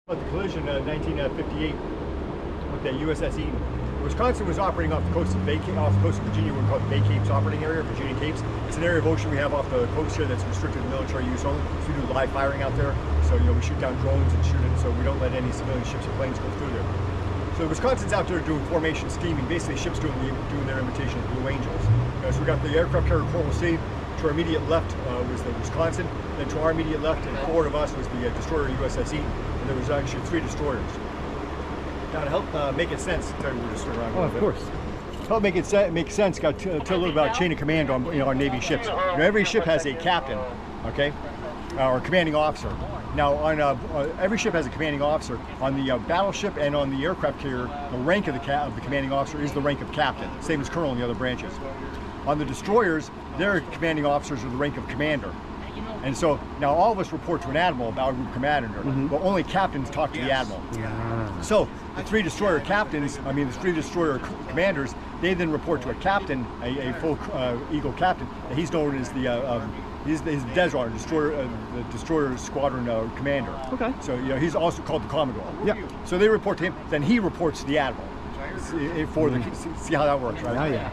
The collision in 1958 with the USS Eaton. Wisconsin was operating off the coast of Virginia. We're called the Bay Capes operating area, Virginia Capes. It's an area of ocean we have off the coast here that's restricted to military use only. So we do live firing out there. So we shoot down drones and shoot it. So we don't let any civilian ships or planes go through there. So Wisconsin's out there doing formation scheming. Basically, ships doing their imitation of Blue Angels. So we got the aircraft carrier Coral Sea. To our immediate left was the Wisconsin. Then to our immediate left and forward of us was the destroyer USS Eaton. And there was actually 3 destroyers. Now to help make it sense, I'll tell you we're just around. Oh, of course. To help make it make sense, got to tell a little about chain of command on our Navy ships. Every ship has a captain, okay, or a commanding officer. Now on every ship has a commanding officer. On the battleship and on the aircraft carrier, the rank of the commanding officer is the rank of captain, same as colonel in the other branches. On the destroyers, their commanding officers are the rank of commander. And so now all of us report to an admiral, a battle group commander, but only captains talk to the admiral. Yeah. So the 3 destroyer captains, the 3 destroyer commanders, they then report to a captain, a full Eagle captain. And he's known as the he's DESRAR, the destroyer squadron commander. Okay. So he's also called the Commodore. Yeah. So they report to him. Then he reports to the admiral. See how that works, right? Oh yeah.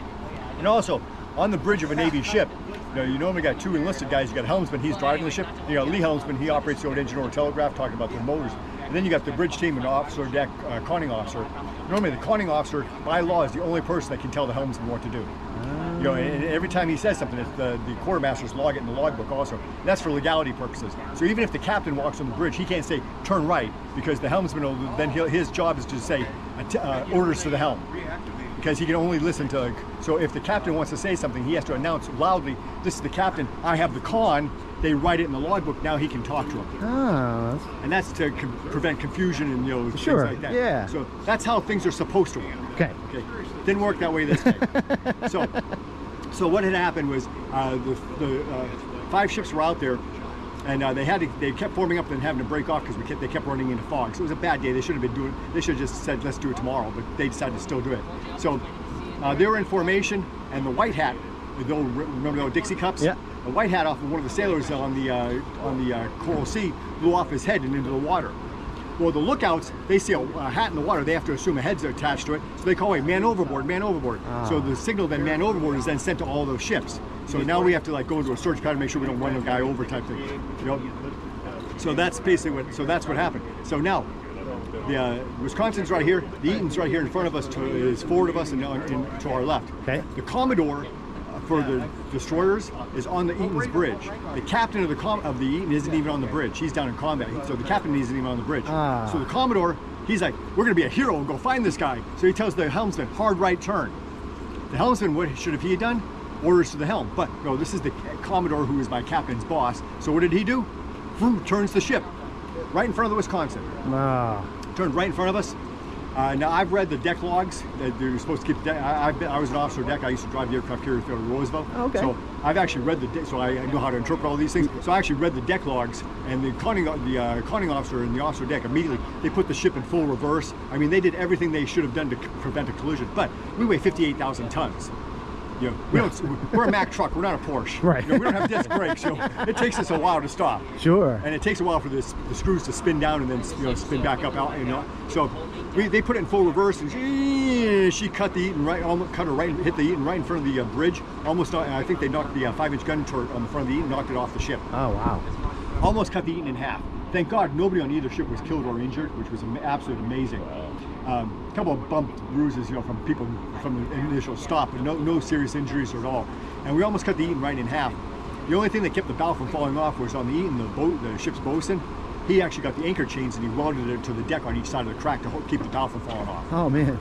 And also on the bridge of a Navy ship, you normally got 2 enlisted guys. You got a helmsman, he's driving the ship. You got Lee Helmsman, he operates the old engine or telegraph, talking about the motors. And then you got the bridge team and officer deck conning officer. Normally the conning officer, by law, is the only person that can tell the helmsman what to do. And every time he says something, the quartermasters log it in the logbook also. And that's for legality purposes. So even if the captain walks on the bridge, he can't say turn right, because the helmsman will then his job is to say orders to the helm. Because he can only listen to, so if the captain wants to say something, he has to announce loudly, this is the captain, I have the con. They write it in the logbook, now he can talk to him. Oh. And that's to prevent confusion and things like that. Yeah. So that's how things are supposed to work. Okay. Didn't work that way this day. So what had happened was the 5 ships were out there, and they kept forming up and having to break off because they kept running into fog. So it was a bad day. They should have just said let's do it tomorrow, but they decided to still do it. So they were in formation, and the white hat, remember the old Dixie cups? Yeah. The white hat off of one of the sailors on the Coral Sea blew off his head and into the water. Well, the lookouts, they see a hat in the water, they have to assume a head's attached to it, so they call, hey, man overboard, man overboard. So the signal then man overboard is then sent to all those ships. So now we have to go into a search pattern, make sure we don't run a guy over type thing. So that's basically that's what happened. So now, the Wisconsin's right here, the Eaton's right here in front of us, is forward of us and to our left. Okay. The Commodore for the destroyers is on the Eaton's bridge. The captain of the Eaton isn't even on the bridge. He's down in combat, so the captain isn't even on the bridge. So the Commodore, he's like, we're going to be a hero and go find this guy. So he tells the helmsman, hard right turn. The helmsman, what should have he done? Orders to the helm. But no, this is the Commodore who is my captain's boss. So what did he do? Turns the ship right in front of the Wisconsin. Turned right in front of us. Now I've read the deck logs that they're supposed to keep. I was an officer deck. I used to drive the aircraft carrier Theodore Roosevelt. Okay. So I've actually read so I know how to interpret all these things. So I actually read the deck logs, and the conning officer and the officer deck immediately they put the ship in full reverse. They did everything they should have done to prevent a collision. But we weigh 58,000 tons. We're a Mack truck. We're not a Porsche. Right. We don't have disc brakes. It takes us a while to stop. Sure. And it takes a while for the screws to spin down and then spin back up out. So they put it in full reverse, and she cut the Eaton right, hit the Eaton right in front of the bridge. Almost, I think they knocked the 5-inch gun turret on the front of the Eaton, knocked it off the ship. Oh wow. Almost cut the Eaton in half. Thank God nobody on either ship was killed or injured, which was absolutely amazing. A couple of bump bruises, from people from the initial stop, but no serious injuries at all. And we almost cut the Eaton right in half. The only thing that kept the bow from falling off was on the Eaton, the ship's bosun. He actually got the anchor chains and he welded it to the deck on each side of the crack to keep the bow from falling off. Oh man.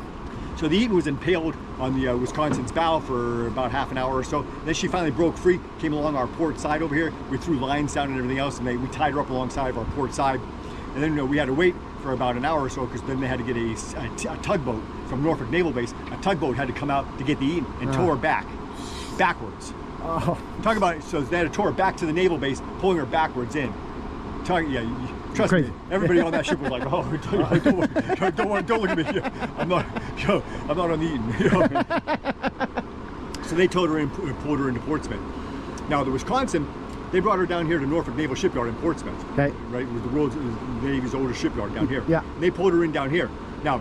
So the Eaton was impaled on the Wisconsin's bow for about half an hour or so. Then she finally broke free, came along our port side over here. We threw lines down and everything else, and we tied her up alongside of our port side. And then we had to wait for about an hour or so, because then they had to get a tugboat from Norfolk Naval Base. A tugboat had to come out to get the Eaton and tow her backwards. Oh. Talk about it. So they had to tow her back to the naval base, pulling her backwards in. Trust me, everybody on that ship was like, "Oh, don't look at me. I'm not on the Eaton." So they towed her in, pulled her into Portsmouth. Now the Wisconsin, They brought her down here to Norfolk Naval Shipyard in Portsmouth. Okay. Right, with the Navy's oldest shipyard down here. Yeah. And they pulled her in down here. Now,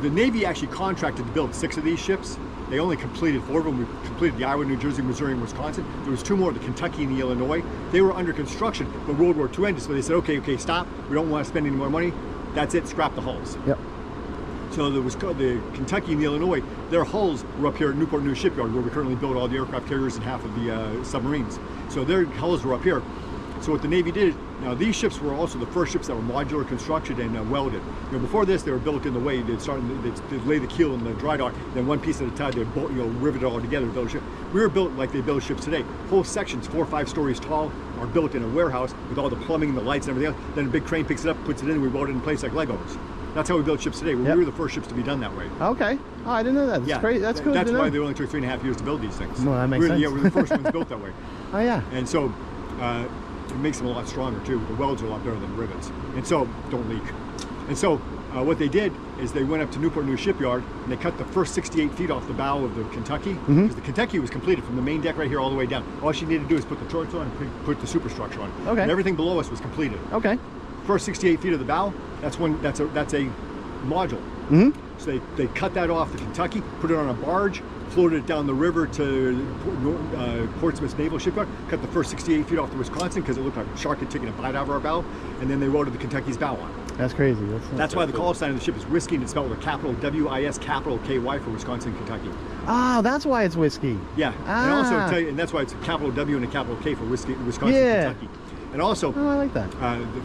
the Navy actually contracted to build 6 of these ships. They only completed 4 of them. We completed the Iowa, New Jersey, Missouri, and Wisconsin. There was 2 more, the Kentucky and the Illinois. They were under construction, but World War II ended, so they said, okay, stop. We don't want to spend any more money. That's it, scrap the hulls. Yep. So there was the Kentucky and the Illinois, their hulls were up here at Newport News Shipyard, where we currently build all the aircraft carriers and half of the submarines. So their hulls were up here. So what the Navy did, now these ships were also the first ships that were modular constructed and welded. You know, before this, they were built in the way they'd lay the keel in the dry dock, then one piece at a time they'd rivet it all together to build a ship. We were built like they build ships today. Whole sections, 4 or 5 stories tall, are built in a warehouse with all the plumbing, the lights, and everything else. Then a big crane picks it up, puts it in, and we weld it in place like Legos. That's how we build ships today. We were the first ships to be done that way. Okay. Oh, I didn't know that. That's great. That's cool. That's why they only took 3.5 years to build these things. No, that makes sense. Yeah, we're the first ones built that way. Oh, yeah. And so it makes them a lot stronger too. The welds are a lot better than rivets, and so don't leak. And so what they did is they went up to Newport News Shipyard and they cut the first 68 feet off the bow of the Kentucky, because the Kentucky was completed from the main deck right here all the way down. All she needed to do is put the turrets on and put the superstructure on. Okay. And everything below us was completed. Okay. First 68 feet of the bow, that's a module. So they cut that off the Kentucky, put it on a barge, floated it down the river to Portsmouth Naval Shipyard, cut the first 68 feet off the Wisconsin because it looked like a shark had taken a bite out of our bow, and then they welded the Kentucky's bow on. That's crazy. That's why the call sign of the ship is whiskey, and it's spelled with a capital WIS, capital KY for Wisconsin, Kentucky. Oh, that's why it's whiskey. Yeah, and also and that's why it's a capital W and a capital K for whiskey, Wisconsin, Kentucky. And also, I like that.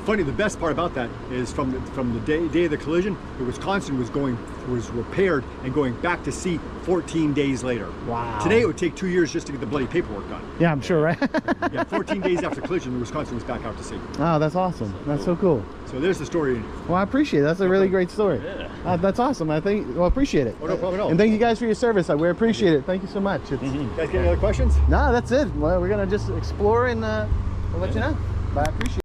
The best part about that is from the day of the collision, the Wisconsin was repaired and going back to sea 14 days later. Wow. Today it would take 2 years just to get the bloody paperwork done. Yeah, I'm sure, right? Yeah, 14 days after collision, the Wisconsin was back out to sea. Oh, that's awesome. That's so cool. So there's the story. Well, I appreciate it. That's a really great story. Yeah. That's awesome. I appreciate it. Oh, no problem at all. And thank you guys for your service. We appreciate it. Thank you so much. You guys got any other questions? No, that's it. Well, we're going to just explore and we'll let you know. But I appreciate it.